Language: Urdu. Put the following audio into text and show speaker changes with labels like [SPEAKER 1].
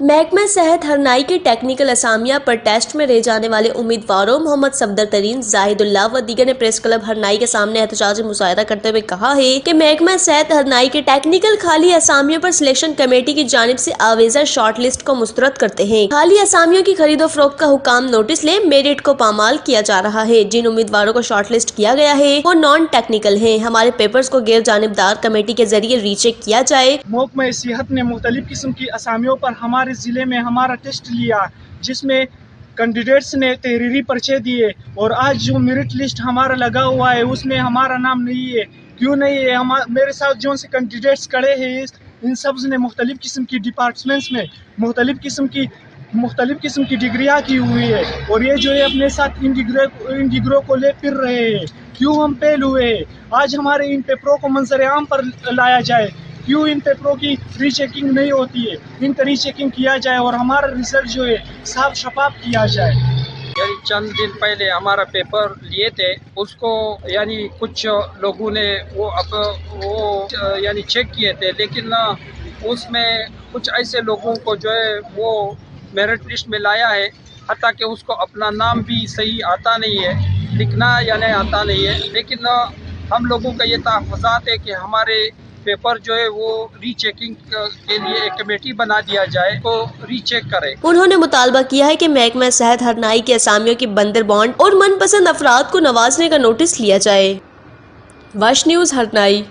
[SPEAKER 1] محکمہ صحت ہرنائی کے ٹیکنیکل اسامیہ پر ٹیسٹ میں رہ جانے والے امیدواروں محمد صفدر ترین، زاہد اللہ و دیگر نے پریس کلب ہرنائی کے سامنے احتجاجی مظاہرہ کرتے ہوئے کہا ہے کہ محکمہ صحت ہرنائی کے ٹیکنیکل خالی اسامیوں پر سلیکشن کمیٹی کی جانب سے آویزہ شارٹ لسٹ کو مسترد کرتے ہیں۔ خالی اسامیوں کی خرید و فروخت کا حکام نوٹس لے میرٹ کو پامال کیا جا رہا ہے۔ جن امیدواروں کو شارٹ لسٹ کیا گیا ہے وہ نان ٹیکنیکل ہیں۔ ہمارے پیپرز کو غیر جانبدار کمیٹی کے ذریعے ری چیک کیا جائے۔
[SPEAKER 2] محکمہ صحت نے مختلف قسم کی اسامیوں پر ہمارے ضلع میں ہمارا ٹیسٹ لیا، جس میں کینڈیڈیٹس نے تحریری پرچے دیے، اور آج جو میرٹ لسٹ ہمارا لگا ہوا ہے اس میں ہمارا نام نہیں ہے۔ کیوں نہیں ہے؟ میرے ساتھ جو سے کینڈیڈیٹس کھڑے ہیں ان سب نے مختلف قسم کی ڈپارٹمنٹس میں مختلف قسم کی ڈگریاں کی ہوئی ہے، اور یہ جو ہے اپنے ساتھ ان ڈگریوں کو لے پھر رہے ہیں۔ کیوں ہم فیل ہوئے ہیں؟ آج ہمارے ان پیپروں کو منظر عام پر لایا جائے۔ کیوں ان پیپروں کی ری چیکنگ نہیں ہوتی ہے؟ ان کا ری چیکنگ کیا جائے اور ہمارا رزلٹ جو ہے صاف شفاف کیا جائے۔
[SPEAKER 3] یعنی چند دن پہلے ہمارا پیپر لیے تھے، اس کو یعنی کچھ لوگوں نے وہ یعنی چیک کیے تھے، لیکن اس میں کچھ ایسے لوگوں کو جو ہے وہ میرٹ لسٹ میں لایا ہے، حتیٰ کہ اس کو اپنا نام بھی صحیح آتا نہیں ہے، لکھنا یعنی آتا نہیں ہے۔ لیکن ہم لوگوں کا یہ تحفظات ہے کہ ہمارے پیپر جو ہے وہ ری چیکنگ کے لیے ایک کمیٹی بنا دیا جائے تو ری چیک کرے۔
[SPEAKER 1] انہوں نے مطالبہ کیا ہے کہ محکمہ صحت ہرنائی کے اسامیوں کی بندر بانڈ اور من پسند افراد کو نوازنے کا نوٹس لیا جائے۔ وش نیوز ہرنائی۔